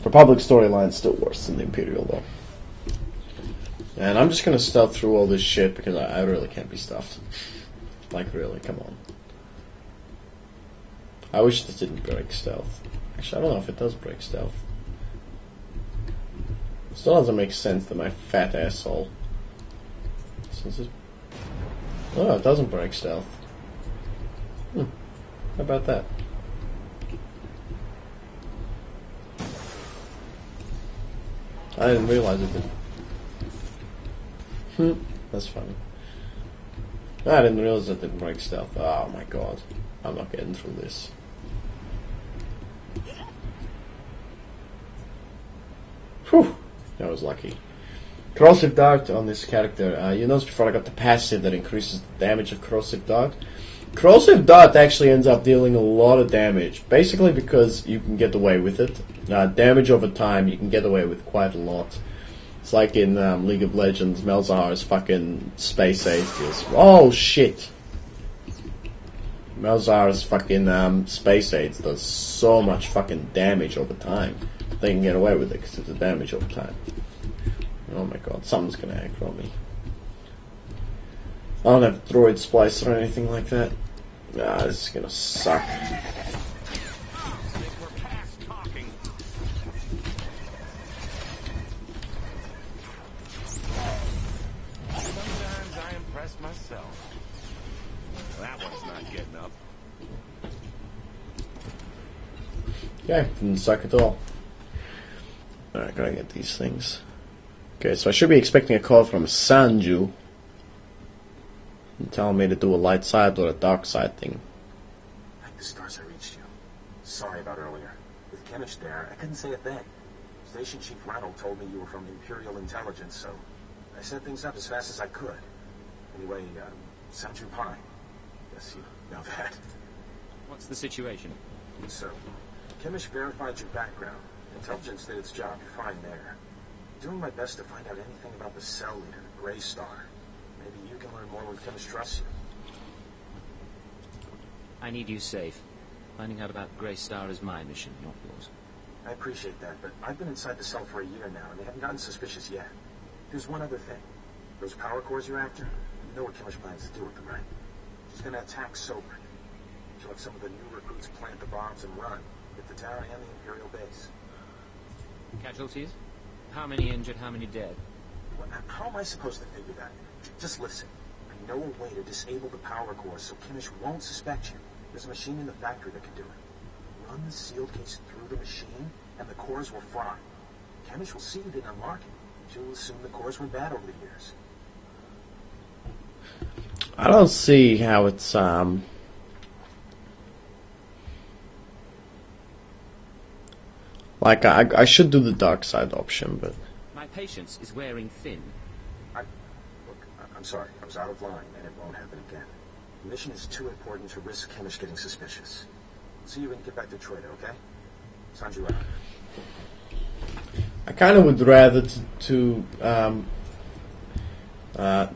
Republic storyline's still worse than the Imperial, though. And I'm just gonna stealth through all this shit because I really can't be stuffed. Like, really, come on. I wish this didn't break stealth. Actually, I don't know if it does break stealth. It still doesn't make sense that my fat asshole. Oh, it doesn't break stealth. How about that? I didn't realize it did. That's funny. I didn't realize it didn't break stealth. Oh my god. I'm not getting through this. Whew. That was lucky. Corrosive Dart on this character. You noticed before I got the passive that increases the damage of Corrosive Dart. Corrosive Dart actually ends up dealing a lot of damage. Basically because you can get away with it. Damage over time, you can get away with quite a lot. It's like in League of Legends, Malzahar's fucking Space Age is... Oh, shit! Malzahar's fucking Space Age does so much fucking damage over time. They can get away with it because it's the damage over time. Oh my god, something's gonna aggro me. I don't have droid splice or anything like that. This is gonna suck. Sometimes I impress myself. That one's not getting up. Okay, didn't suck at all. Alright, gotta get these things. Okay, so I should be expecting a call from Sanju. Telling me to do a light side or a dark side thing. Thank the stars I reached you. Sorry about earlier. With Kimmich there, I couldn't say a thing. Station Chief Reynolds told me you were from Imperial Intelligence, so I set things up as fast as I could. Anyway, Sanju Pai. Yes, you know that. What's the situation? So, Kimmich verified your background. Intelligence did its job. You're fine there. Doing my best to find out anything about the cell leader, Grey Star. Maybe you can learn more when Kimmich trusts you. I need you safe. Finding out about Grey Star is my mission, not yours. I appreciate that, but I've been inside the cell for a year now, and they haven't gotten suspicious yet. There's one other thing. Those power cores you're after, you know what Kimmich plans to do with them, right? She's gonna attack Sobrik. She'll have some of the new recruits plant the bombs and run, hit the tower and the Imperial base. Casualties? How many injured, how many dead? Well, how am I supposed to figure that? Just listen. I know a way to disable the power cores so Kimmich won't suspect you. There's a machine in the factory that can do it. Run the sealed case through the machine, and the cores will fry. Kimmich will see you didn't unlock it. She'll assume the cores were bad over the years. I don't see how it's, like, I should do the dark side option, but... My patience is wearing thin. I'm sorry. I was out of line, and it won't happen again. The mission is too important to risk Kimmich getting suspicious. See you when you get back to Detroit, okay? Sanju out. I kind of would rather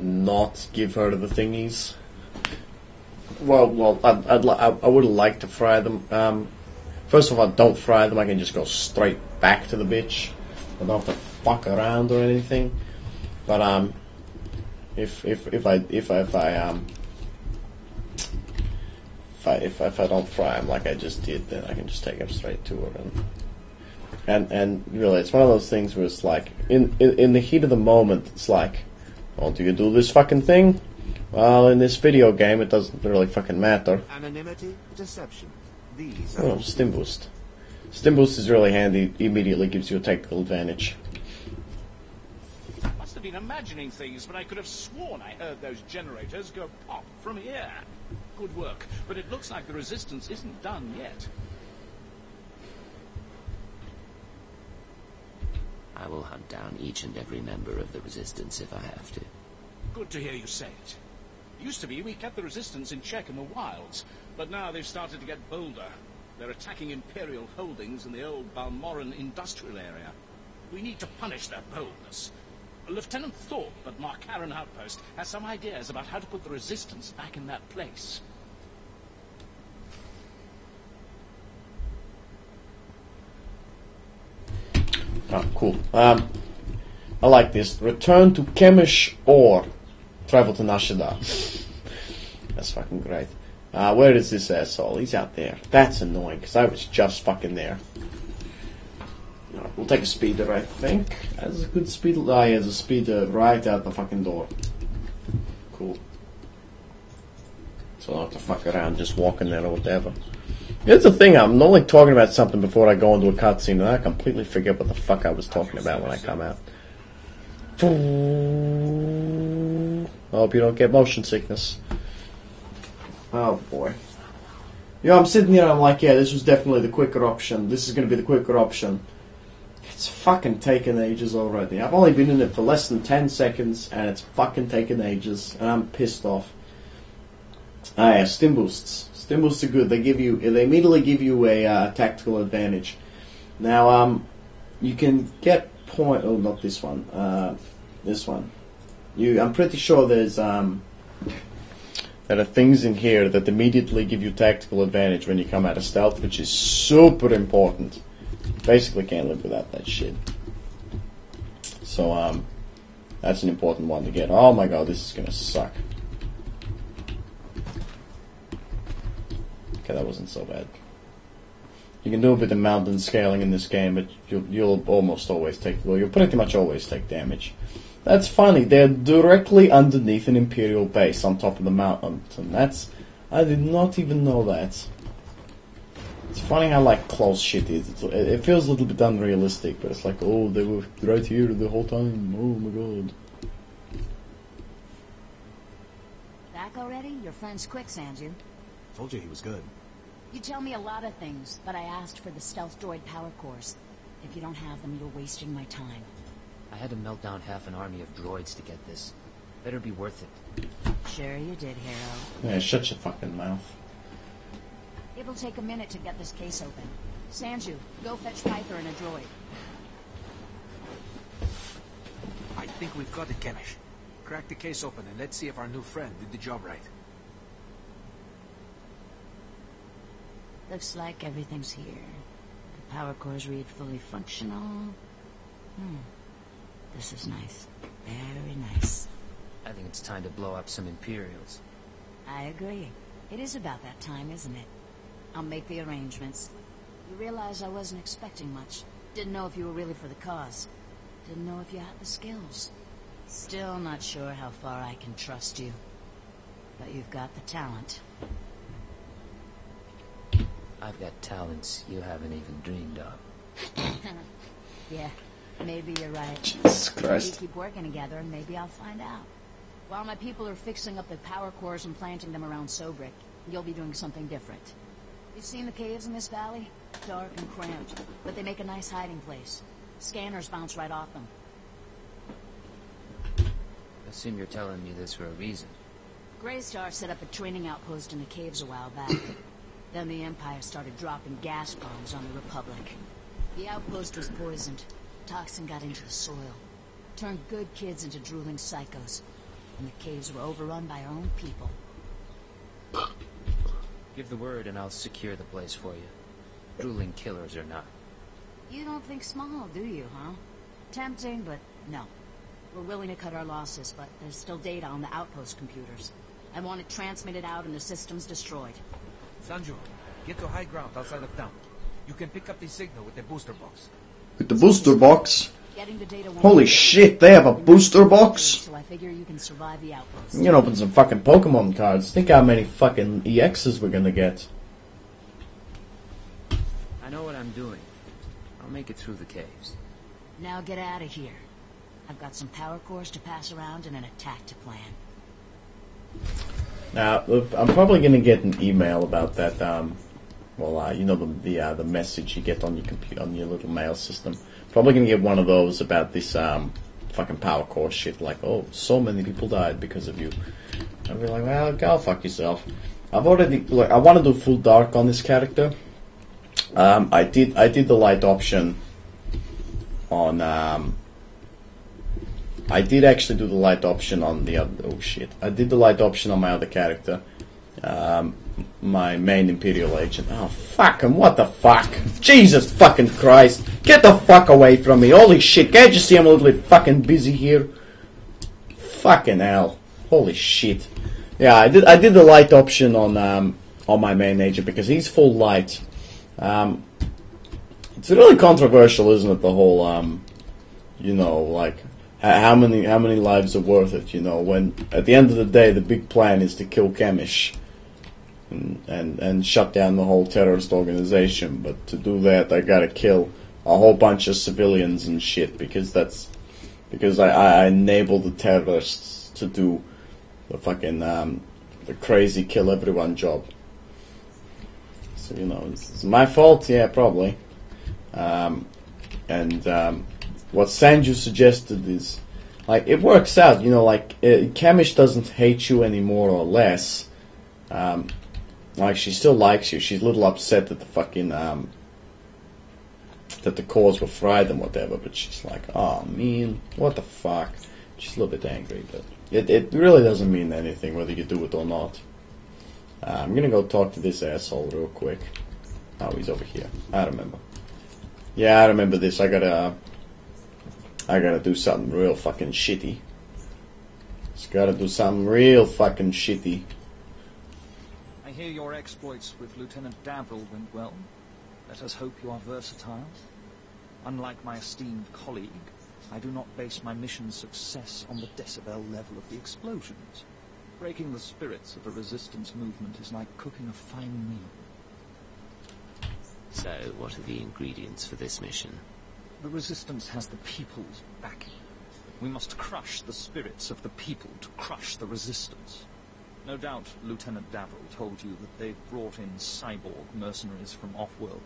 not give her the thingies. Well, I would like to fry them. First of all, don't fry them. I can just go straight back to the bitch. I don't have to fuck around or anything. But if I don't fry them like I just did, then I can just take them straight to her. And really, it's one of those things where it's like, in the heat of the moment, it's like, oh, do you do this fucking thing? Well, in this video game, it doesn't really fucking matter. Anonymity, deception. These Oh, Stim Boost. Stim Boost is really handy. Immediately gives you a tactical advantage. I must have been imagining things, but I could have sworn I heard those generators go pop from here. Good work, but it looks like the resistance isn't done yet. I will hunt down each and every member of the Resistance if I have to. Good to hear you say it. Used to be we kept the Resistance in check in the wilds, but now they've started to get bolder. They're attacking Imperial holdings in the old Balmorran industrial area. We need to punish their boldness. Lieutenant Thorpe at Markaran Outpost has some ideas about how to put the Resistance back in that place. Oh, cool. I like this. Return to Kemish or travel to Nashida. That's fucking great. Where is this asshole? He's out there. That's annoying, because I was just fucking there. Alright, we'll take a speeder, I think. Has a good speed. Ah, he has a speeder right out the fucking door. Cool. So I don't have to fuck around just walking there or whatever. Here's the thing, I'm normally talking about something before I go into a cutscene, and I completely forget what the fuck I was talking about when I come out. I hope you don't get motion sickness. Oh boy. Yeah, I'm sitting here and I'm like, yeah, this was definitely the quicker option. This is going to be the quicker option. It's fucking taken ages already. I've only been in it for less than 10 seconds, and it's fucking taken ages, and I'm pissed off. Ah yeah, stim boosts. Stim boosts are good. They immediately give you a tactical advantage. Now, you can get point. Oh, not this one. This one. I'm pretty sure there's there are things in here that immediately give you tactical advantage when you come out of stealth, which is super important. Basically, can't live without that shit. So, that's an important one to get. Oh my god, this is gonna suck. Okay, that wasn't so bad. You can do a bit of mountain scaling in this game, but you'll almost always you'll pretty much always take damage. That's funny, they're directly underneath an Imperial base on top of the mountain. I did not even know that. It's funny how, like, close shit is. It feels a little bit unrealistic, but it's like, oh, they were right here the whole time. Oh my god. Back already? Your friend's quicksands you. Told you he was good. You tell me a lot of things, but I asked for the stealth droid power cores. If you don't have them, you're wasting my time. I had to melt down half an army of droids to get this. Better be worth it. Sure you did, Hero. Yeah, shut your fucking mouth. It'll take a minute to get this case open. Sanju, go fetch Piper and a droid. I think we've got it, Kemish. Crack the case open and let's see if our new friend did the job right. Looks like everything's here. The power cores read fully functional. This is nice. Very nice. I think it's time to blow up some Imperials. I agree. It is about that time, isn't it? I'll make the arrangements. You realize I wasn't expecting much. Didn't know if you were really for the cause. Didn't know if you had the skills. Still not sure how far I can trust you. But you've got the talent. I've got talents you haven't even dreamed of. Yeah, maybe you're right. Jesus Christ. We keep working together and maybe I'll find out. While my people are fixing up the power cores and planting them around Sobrik, you'll be doing something different. You've seen the caves in this valley? Dark and cramped, but they make a nice hiding place. Scanners bounce right off them. Assume you're telling me this for a reason. Greystar set up a training outpost in the caves a while back. Then the Empire started dropping gas bombs on the Republic. The outpost was poisoned. Toxin got into the soil. Turned good kids into drooling psychos. And the caves were overrun by our own people. Give the word and I'll secure the place for you. Drooling killers or not. You don't think small, do you, huh? Tempting, but no. We're willing to cut our losses, but there's still data on the outpost computers. I want it transmitted out and the systems destroyed. Sanju, get to high ground outside of town. You can pick up the signal with the booster box. With the booster box? Getting the data Holy shit, they have a booster box? So I figure you can survive the outpost. You can open some fucking Pokemon cards. Think how many fucking EXs we're gonna get. I know what I'm doing. I'll make it through the caves. Now get out of here. I've got some power cores to pass around and an attack to plan. Now, I'm probably gonna get an email about that. You know the message you get on your computer, on your little mail system. Probably gonna get one of those about this fucking power core shit. Like, oh, so many people died because of you. I'll be like, well, go fuck yourself. I want to do full dark on this character. I did the light option on. I did actually do the light option on the other. Oh shit! I did the light option on my other character, my main Imperial agent. Oh, fuck him, what the fuck? Jesus fucking Christ. Get the fuck away from me. Holy shit, can't you see I'm a little bit fucking busy here? Fucking hell. Holy shit. Yeah, I did the light option on my main agent because he's full light. It's really controversial, isn't it, the whole, you know, like, how many lives are worth it, you know, when at the end of the day the big plan is to kill Kamish and shut down the whole terrorist organization, but to do that I gotta kill a whole bunch of civilians and shit because I enable the terrorists to do the fucking the crazy kill everyone job. So, you know, it's my fault, yeah, probably. What Sanju suggested is, like, it works out, you know, like, Kamish doesn't hate you any more or less. Like, she still likes you. She's a little upset that the fucking, that the cores were fried and whatever, but she's like, oh, man, what the fuck? She's a little bit angry, but it really doesn't mean anything whether you do it or not. I'm gonna go talk to this asshole real quick. Oh, he's over here. I remember. Yeah, I remember this. I gotta do something real fucking shitty. Just gotta do something real fucking shitty. I hear your exploits with Lieutenant Davril went well. Let us hope you are versatile. Unlike my esteemed colleague, I do not base my mission's success on the decibel level of the explosions. Breaking the spirits of the resistance movement is like cooking a fine meal. So, what are the ingredients for this mission? The resistance has the people's backing. We must crush the spirits of the people to crush the resistance. No doubt Lieutenant Davril told you that they've brought in cyborg mercenaries from off-world,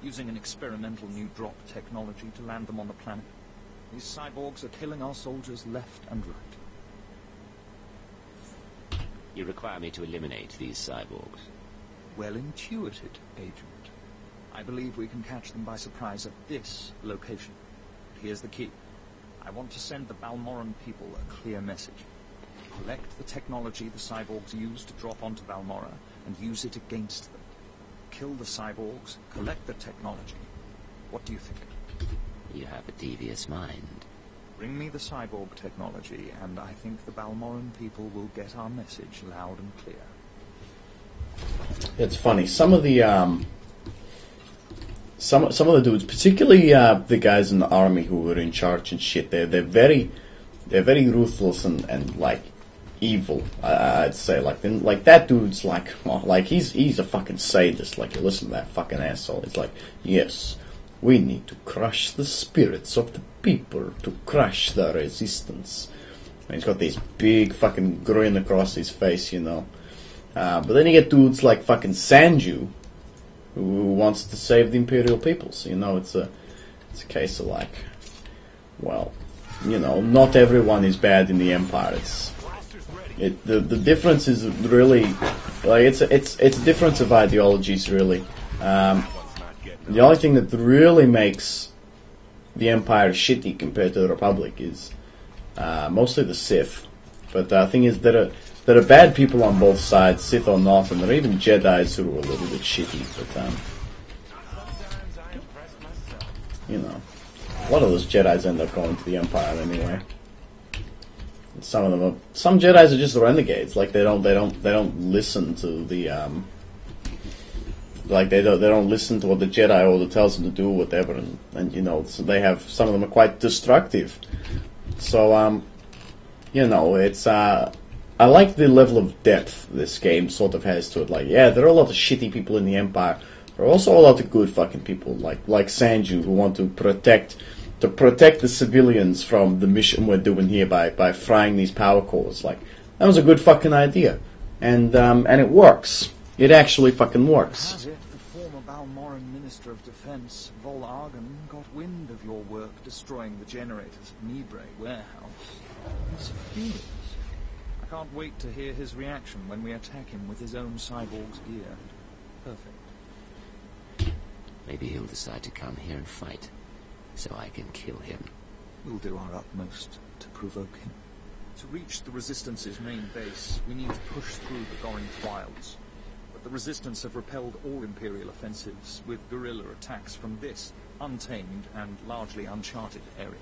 using an experimental new drop technology to land them on the planet. These cyborgs are killing our soldiers left and right. You require me to eliminate these cyborgs? Well intuited, Agent. I believe we can catch them by surprise at this location. Here's the key. I want to send the Balmorran people a clear message. Collect the technology the cyborgs use to drop onto Balmorra and use it against them. Kill the cyborgs, collect the technology. What do you think? You have a devious mind. Bring me the cyborg technology, and I think the Balmorran people will get our message loud and clear. It's funny. Some of the some of the dudes, particularly the guys in the army who were in charge and shit, they're very ruthless and like evil. I'd say like that dude's like he's a fucking sadist. Like, you listen to that fucking asshole. It's like, yes, we need to crush the spirits of the people to crush the resistance. And he's got this big fucking grin across his face, you know. But then you get dudes like fucking Sanju, who wants to save the Imperial peoples. You know, it's a case of like, well, you know, not everyone is bad in the Empire. The difference is really like it's a difference of ideologies, really. The only thing that really makes the Empire shitty compared to the Republic is mostly the Sith. But the thing is that there are bad people on both sides, Sith or not, and there are even Jedis who are a little bit shitty. But you know, a lot of those Jedis end up going to the Empire anyway. And some Jedis are just renegades. Like they don't listen to the like they don't listen to what the Jedi order tells them to do, or whatever, and you know, so they have, some of them are quite destructive. So you know, it's I like the level of depth this game sort of has to it. Like, yeah, there are a lot of shitty people in the Empire. There are also a lot of good fucking people, like Sanju, who want to protect the civilians from the mission we're doing here by frying these power cores. Like, that was a good fucking idea, and it works. It actually fucking works. Has it? The former Balmorran Minister of Defense, Vol Argon, got wind of your work destroying the generators at Nibre warehouse. He's furious. I can't wait to hear his reaction when we attack him with his own cyborg's gear. Perfect. Maybe he'll decide to come here and fight, so I can kill him. We'll do our utmost to provoke him. To reach the Resistance's main base, we need to push through the Gorinth wilds. But the Resistance have repelled all Imperial offensives with guerrilla attacks from this untamed and largely uncharted area.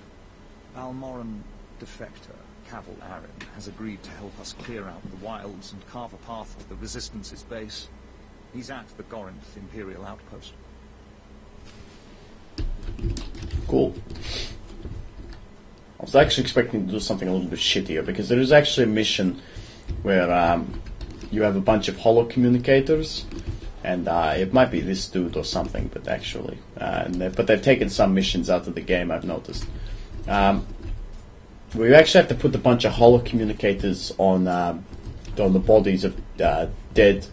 Balmorran defector Cavil Aaron has agreed to help us clear out the wilds and carve a path to the Resistance's base. He's at the Gorinth Imperial outpost. Cool. I was actually expecting to do something a little bit shittier, because there is actually a mission where you have a bunch of holo communicators, and it might be this dude or something, but actually, but they've taken some missions out of the game, I've noticed. We actually have to put a bunch of holo communicators on the bodies of dead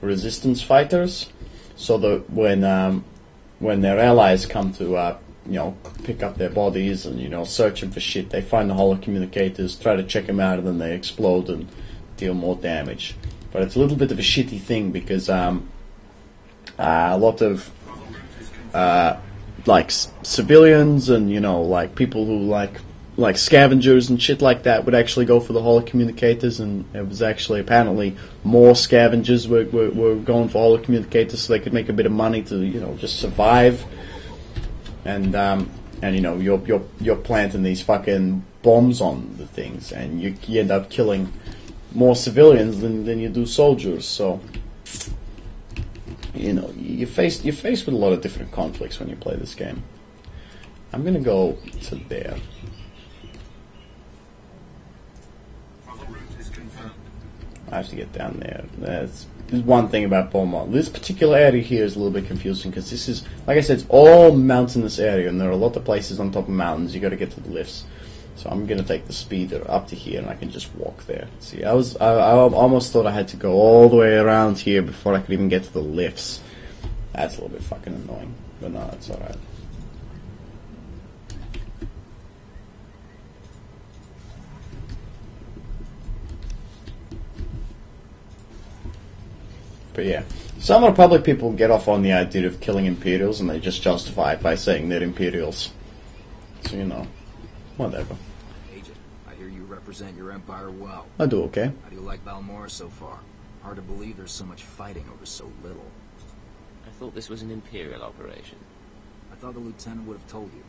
resistance fighters, so that when their allies come to pick up their bodies and search them for shit, they find the holo communicators, try to check them out, and then they explode and deal more damage. But it's a little bit of a shitty thing, because a lot of civilians and like people who like scavengers and shit like that would actually go for the holo communicators, and it was actually apparently more scavengers were going for holo communicators so they could make a bit of money to just survive. And you're planting these fucking bombs on the things, and you end up killing more civilians than you do soldiers. So you're faced with a lot of different conflicts when you play this game. I'm gonna go to there. I have to get down there. There's one thing about Balmorra. This particular area here is a little bit confusing, because this is, like I said, it's all mountainous area, and there are a lot of places on top of mountains. You got to get to the lifts. So I'm gonna take the speeder up to here, and I can just walk there. See, I almost thought I had to go all the way around here before I could even get to the lifts. That's a little bit fucking annoying, but no, it's all right. But yeah, some of the public people get off on the idea of killing Imperials, and they just justify it by saying they're Imperials. So, whatever. Agent, I hear you represent your empire well. I do okay. How do you like Balmorra so far? Hard to believe there's so much fighting over so little. I thought this was an Imperial operation. I thought the lieutenant would have told you.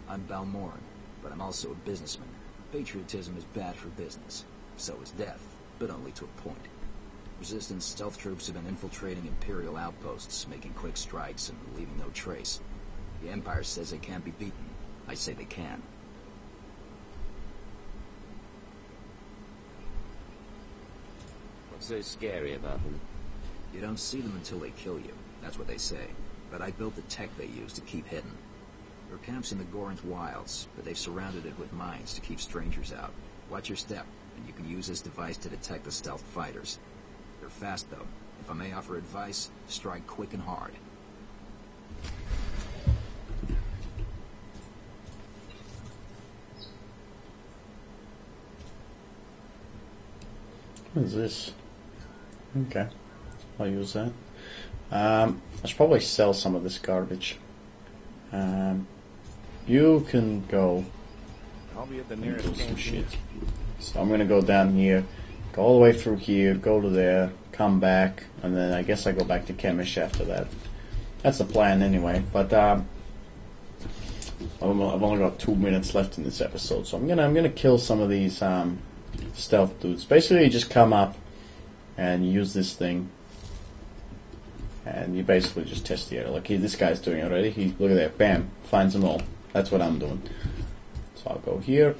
I'm Balmorran, but I'm also a businessman. Patriotism is bad for business. So is death, but only to a point. Resistance stealth troops have been infiltrating Imperial outposts, making quick strikes and leaving no trace. The Empire says they can't be beaten. I say they can. What's so scary about them? You don't see them until they kill you. That's what they say. But I built the tech they use to keep hidden. There are camps in the Gorinth wilds, but they've surrounded it with mines to keep strangers out. Watch your step, and you can use this device to detect the stealth fighters. They're fast, though. If I may offer advice, strike quick and hard. What is this? Okay, I'll use that. I should probably sell some of this garbage. You can go. I'll be at the do nearest some shit. So I'm gonna go down here, go all the way through here, go to there, come back, and then I guess I go back to Chemish after that. That's the plan anyway. But I've only got 2 minutes left in this episode, so I'm gonna kill some of these stealth dudes. Basically, you just come up and use this thing, and you basically just test the area. Like this guy's doing it already. Look at that, bam, finds them all. That's what I'm doing. So I'll go here.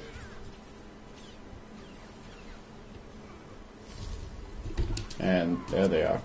And there they are.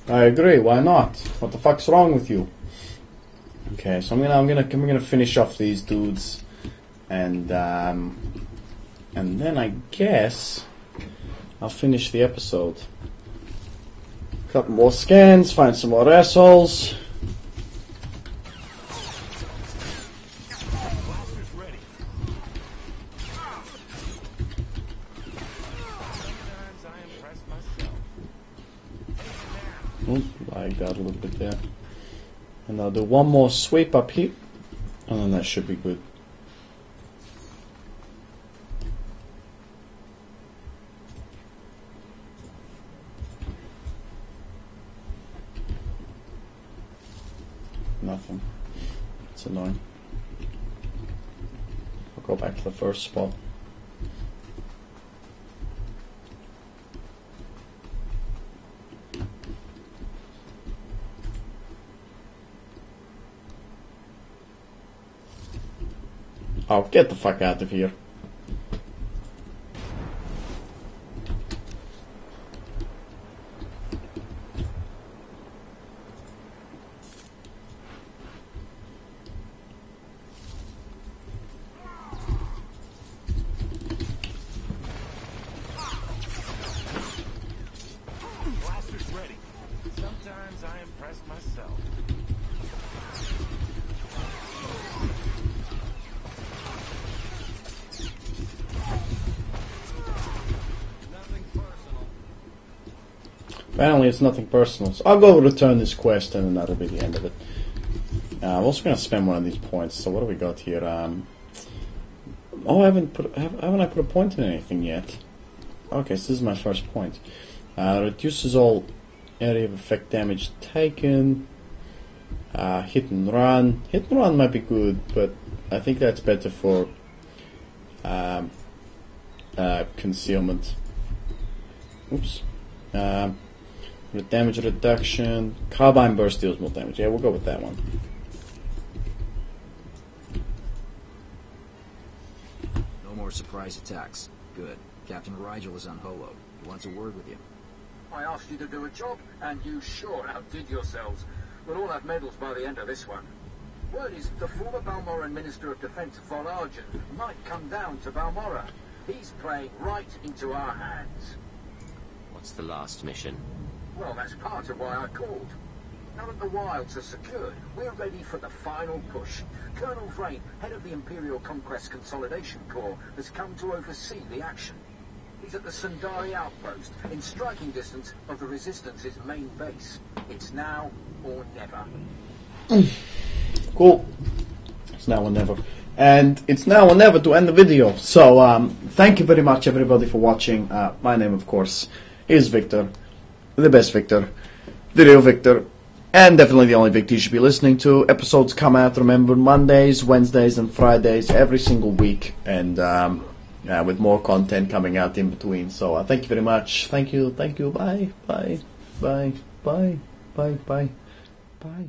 I agree. Why not? What the fuck's wrong with you? Okay, so I'm gonna finish off these dudes, and then I guess I'll finish the episode. Couple more scans, find some more assholes. Lagged out a little bit there. And I'll do one more sweep up here, and then that should be good. Nothing. It's annoying. I'll go back to the first spot. Oh, get the fuck out of here. Blaster's ready. Sometimes I impress myself. Apparently it's nothing personal, so I'll go return this quest and then that'll be the end of it. I'm also going to spend one of these points, so what do we got here? Oh, haven't I put a point in anything yet? Okay, so this is my first point. Reduces all area of effect damage taken. Hit and run. Hit and run might be good, but I think that's better for concealment. Oops. Damage reduction. Carbine burst deals more damage. Yeah, we'll go with that one. No more surprise attacks. Good. Captain Rigel is on Holo. He wants a word with you. I asked you to do a job, and you sure outdid yourselves. We'll all have medals by the end of this one. Word is the former Balmorran Minister of Defense, Argent, might come down to Balmorra. He's playing right into our hands. What's the last mission? Well, that's part of why I called. Now that the wilds are secured, we're ready for the final push. Colonel Vrain, head of the Imperial Conquest Consolidation Corps, has come to oversee the action. He's at the Sundari outpost, in striking distance of the Resistance's main base. It's now or never. Cool. It's now or never. And it's now or never to end the video. So, thank you very much, everybody, for watching. My name, of course, is Viktor. The best Viktor. The real Viktor. And definitely the only Viktor you should be listening to. Episodes come out, remember, Mondays, Wednesdays, and Fridays every single week. And with more content coming out in between. So, thank you very much. Thank you. Bye. Bye. Bye. Bye. Bye. Bye. Bye.